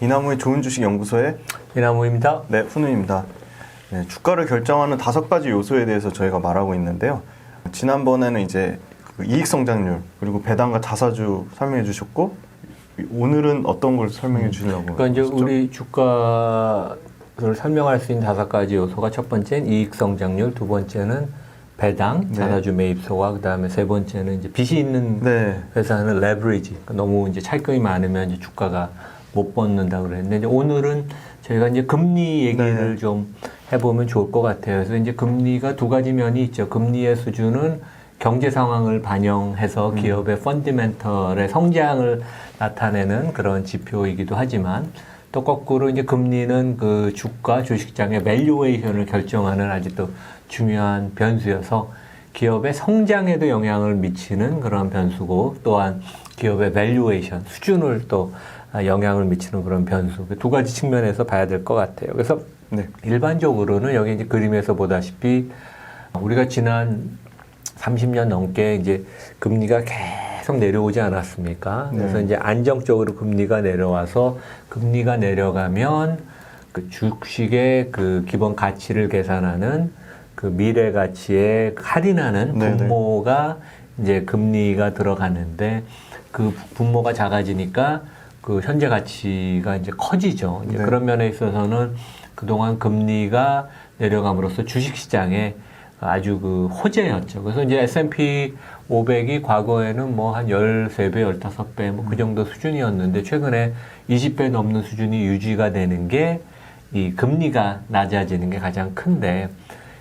이나무의 좋은 주식 연구소의 이나무입니다. 네, 훈우입니다. 네, 주가를 결정하는 5가지 요소에 대해서 저희가 말하고 있는데요. 지난번에는 이제 그 이익 성장률 그리고 배당과 자사주 설명해 주셨고 오늘은 어떤 걸 설명해 주시려고 그러니까 이제 하셨죠? 우리 주가를 설명할 수 있는 5가지 요소가 첫 번째는 이익 성장률, 두 번째는 배당, 네. 자사주 매입소가, 그다음에 세 번째는 이제 빚이 있는 네. 회사는 레버리지. 그러니까 너무 이제 차익금이 많으면 이제 주가가 못 받는다고 그랬는데 이제 오늘은 저희가 이제 금리 얘기를 네. 좀 해보면 좋을 것 같아요. 그래서 이제 금리가 두 가지 면이 있죠. 금리의 수준은 경제 상황을 반영해서 기업의 펀더멘털의 성장을 나타내는 그런 지표이기도 하지만 또 거꾸로 이제 금리는 그 주가 주식장의 밸류에이션을 결정하는 아주 또 중요한 변수여서 기업의 성장에도 영향을 미치는 그런 변수고 또한 기업의 밸류에이션 수준을 또 영향을 미치는 그런 변수 두 가지 측면에서 봐야 될 것 같아요. 그래서 네. 일반적으로는 여기 이제 그림에서 보다시피 우리가 지난 30년 넘게 이제 금리가 계속 내려오지 않았습니까? 그래서 네. 이제 안정적으로 금리가 내려와서 금리가 내려가면 그 주식의 그 기본 가치를 계산하는 그 미래 가치에 할인하는 네네. 분모가 이제 금리가 들어가는데 그 분모가 작아지니까 그 현재 가치가 이제 커지죠. 이제 네. 그런 면에 있어서는 그동안 금리가 내려감으로써 주식시장에 아주 그 호재였죠. 그래서 이제 S&P 500이 과거에는 뭐 한 13배, 15배 뭐 그 정도 수준이었는데 최근에 20배 넘는 수준이 유지가 되는 게 이 금리가 낮아지는 게 가장 큰데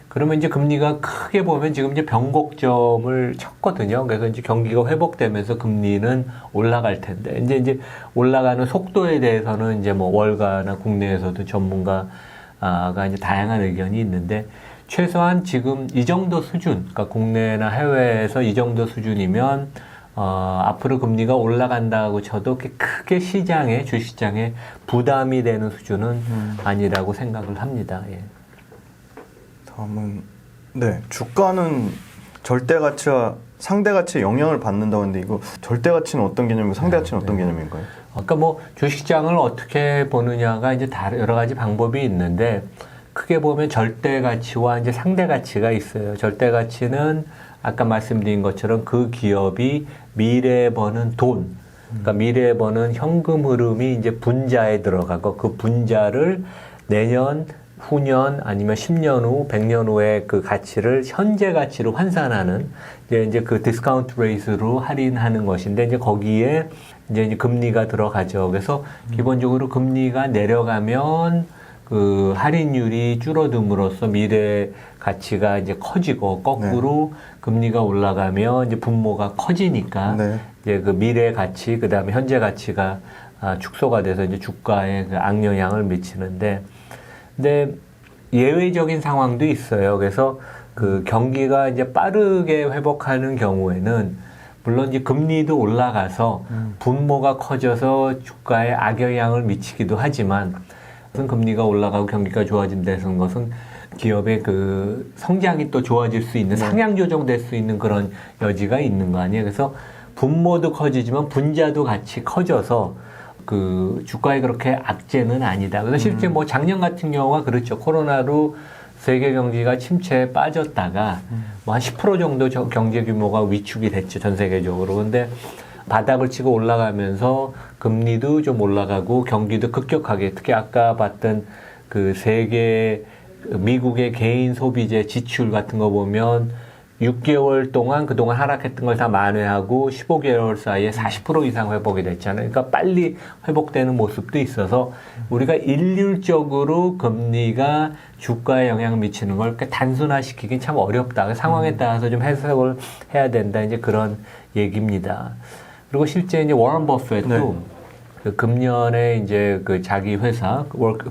그러면 이제 금리가 크게 보면 지금 이제 변곡점을 쳤거든요. 그래서 이제 경기가 회복되면서 금리는 올라갈 텐데 이제 올라가는 속도에 대해서는 이제 뭐 월가나 국내에서도 전문가가 이제 다양한 의견이 있는데 최소한 지금 이 정도 수준, 그러니까 국내나 해외에서 이 정도 수준이면 앞으로 금리가 올라간다고 쳐도 크게 시장에 주식시장에 부담이 되는 수준은 아니라고 생각을 합니다. 예. 다음은 네, 주가는 절대 가치와 상대 가치에 영향을 받는다고 하는데 이거 절대 가치는 어떤 개념이고 상대 가치는 어떤 개념인가요? 아까 뭐 주식시장을 어떻게 보느냐가 이제 여러 가지 방법이 있는데 크게 보면 절대 가치와 이제 상대 가치가 있어요. 절대 가치는 아까 말씀드린 것처럼 그 기업이 미래에 버는 돈, 그러니까 미래에 버는 현금 흐름이 이제 분자에 들어가고 그 분자를 내년, 후년 아니면 10년 후, 100년 후의 그 가치를 현재 가치로 환산하는 이제 그 디스카운트 레이스로 할인하는 것인데 이제 거기에 이제 금리가 들어가죠. 그래서 기본적으로 금리가 내려가면 그 할인율이 줄어듦으로써 미래 가치가 이제 커지고 거꾸로 금리가 올라가면 이제 분모가 커지니까 네. 이제 그 미래 가치 그다음에 현재 가치가 축소가 돼서 이제 주가에 그 악영향을 미치는데 근데 예외적인 상황도 있어요. 그래서 그 경기가 이제 빠르게 회복하는 경우에는 물론 이제 금리도 올라가서 분모가 커져서 주가에 악영향을 미치기도 하지만 금리가 올라가고 경기가 좋아진다는 것은 기업의 그 성장이 또 좋아질 수 있는 상향 조정될 수 있는 그런 여지가 있는 거 아니에요. 그래서 분모도 커지지만 분자도 같이 커져서 그 주가에 그렇게 악재는 아니다. 그래서 실제 뭐 작년 같은 경우가 그렇죠. 코로나로 세계 경기가 침체에 빠졌다가 뭐 한 10% 정도 경제 규모가 위축이 됐죠. 전 세계적으로. 근데 바닥을 치고 올라가면서 금리도 좀 올라가고 경기도 급격하게 특히 아까 봤던 그 세계 미국의 개인 소비재 지출 같은 거 보면 6개월 동안 그동안 하락했던 걸 다 만회하고 15개월 사이에 40% 이상 회복이 됐잖아요. 그러니까 빨리 회복되는 모습도 있어서 우리가 일률적으로 금리가 주가에 영향을 미치는 걸 단순화시키긴 참 어렵다. 상황에 따라서 좀 해석을 해야 된다. 이제 그런 얘기입니다. 그리고 실제 이제 워런 버핏도 그 금년에 이제 그 자기 회사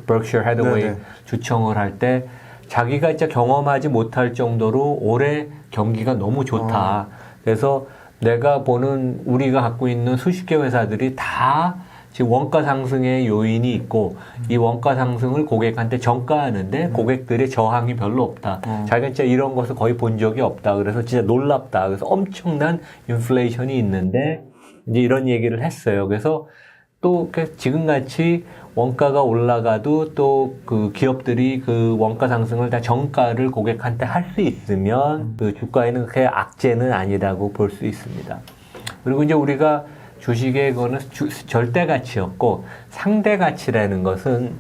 Berkshire Hathaway 주총을 할 때 자기가 진짜 경험하지 못할 정도로 올해 경기가 너무 좋다. 그래서 내가 보는 우리가 갖고 있는 수십 개 회사들이 다 지금 원가 상승의 요인이 있고 이 원가 상승을 고객한테 전가하는데 고객들의 저항이 별로 없다. 자기가 진짜 이런 것을 거의 본 적이 없다. 그래서 진짜 놀랍다. 그래서 엄청난 인플레이션이 있는데 이제 이런 얘기를 했어요. 그래서 또 지금같이 원가가 올라가도 또 그 기업들이 그 원가 상승을 다 정가를 고객한테 할 수 있으면 그 주가에는 그렇게 악재는 아니라고 볼 수 있습니다. 그리고 이제 우리가 주식의 그거는 절대 가치였고 상대 가치라는 것은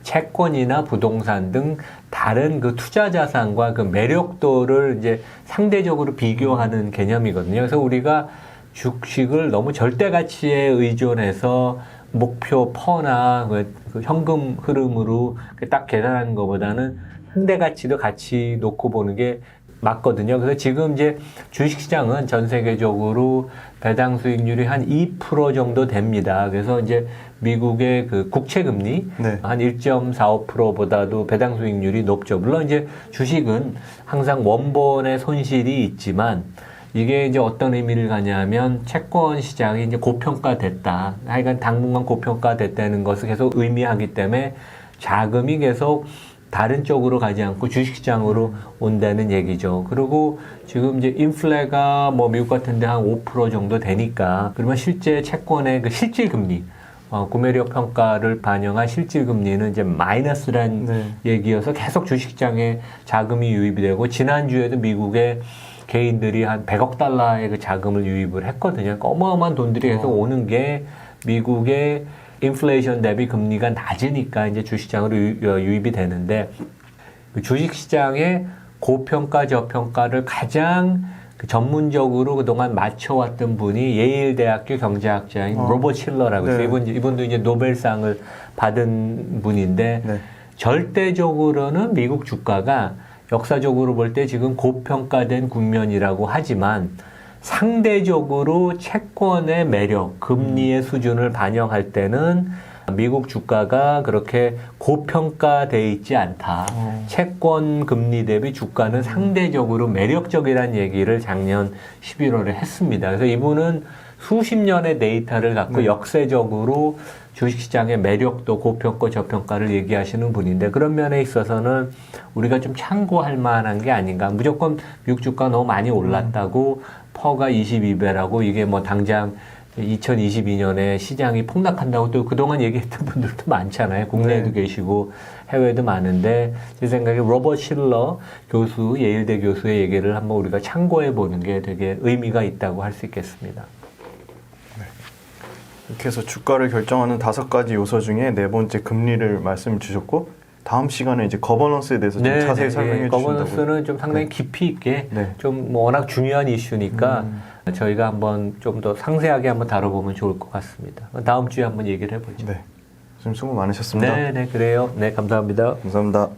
채권이나 부동산 등 다른 그 투자 자산과 그 매력도를 이제 상대적으로 비교하는 개념이거든요. 그래서 우리가 주식을 너무 절대 가치에 의존해서 목표 퍼나 그 현금 흐름으로 딱 계산하는 것보다는 상대 가치도 같이 놓고 보는 게 맞거든요. 그래서 지금 이제 주식시장은 전 세계적으로 배당 수익률이 한 2% 정도 됩니다. 그래서 이제 미국의 그 국채금리 네. 한 1.45%보다도 배당 수익률이 높죠. 물론 이제 주식은 항상 원본의 손실이 있지만 이게 이제 어떤 의미를 가냐면 채권 시장이 이제 고평가됐다. 하여간 당분간 고평가됐다는 것을 계속 의미하기 때문에 자금이 계속 다른 쪽으로 가지 않고 주식시장으로 온다는 얘기죠. 그리고 지금 이제 인플레가 뭐 미국 같은 데 한 5% 정도 되니까 그러면 실제 채권의 그 실질금리 구매력 평가를 반영한 실질금리는 이제 마이너스란 네. 얘기여서 계속 주식시장에 자금이 유입이 되고 지난주에도 미국의 개인들이 한 100억 달러의 그 자금을 유입을 했거든요. 그러니까 어마어마한 돈들이 계속 오는 게 미국의 인플레이션 대비 금리가 낮으니까 이제 주식시장으로 유입이 되는데 그 주식시장의 고평가 저평가를 가장 그 전문적으로 그동안 맞춰왔던 분이 예일대학교 경제학자인 로버트 실러라고 있어요. 네. 이분도 이제 노벨상을 받은 분인데 네. 절대적으로는 미국 주가가 역사적으로 볼 때 지금 고평가된 국면이라고 하지만 상대적으로 채권의 매력, 금리의 수준을 반영할 때는 미국 주가가 그렇게 고평가돼 있지 않다. 채권 금리 대비 주가는 상대적으로 매력적이라는 얘기를 작년 11월에 했습니다. 그래서 이분은 수십 년의 데이터를 갖고 역세적으로 주식시장의 매력도 고평가 저평가를 얘기하시는 분인데 그런 면에 있어서는 우리가 좀 참고할 만한 게 아닌가. 무조건 미국 주가 너무 많이 올랐다고 퍼가 22배라고 이게 뭐 당장 2022년에 시장이 폭락한다고 또 그동안 얘기했던 분들도 많잖아요. 국내에도 계시고 해외에도 많은데 제 생각에 로버트 실러 교수, 예일대 교수의 얘기를 한번 우리가 참고해 보는 게 되게 의미가 있다고 할 수 있겠습니다. 이렇게 해서 주가를 결정하는 5가지 요소 중에 네 번째 금리를 말씀 주셨고 다음 시간에 이제 거버넌스에 대해서 좀 자세히 설명해 주신다고요. 거버넌스는 좀 상당히 깊이 있게 좀 뭐 워낙 중요한 이슈니까 저희가 한번 좀 더 상세하게 한번 다뤄보면 좋을 것 같습니다. 다음 주에 한번 얘기를 해보죠. 네. 선생님 수고 많으셨습니다. 네, 그래요. 네, 감사합니다. 감사합니다.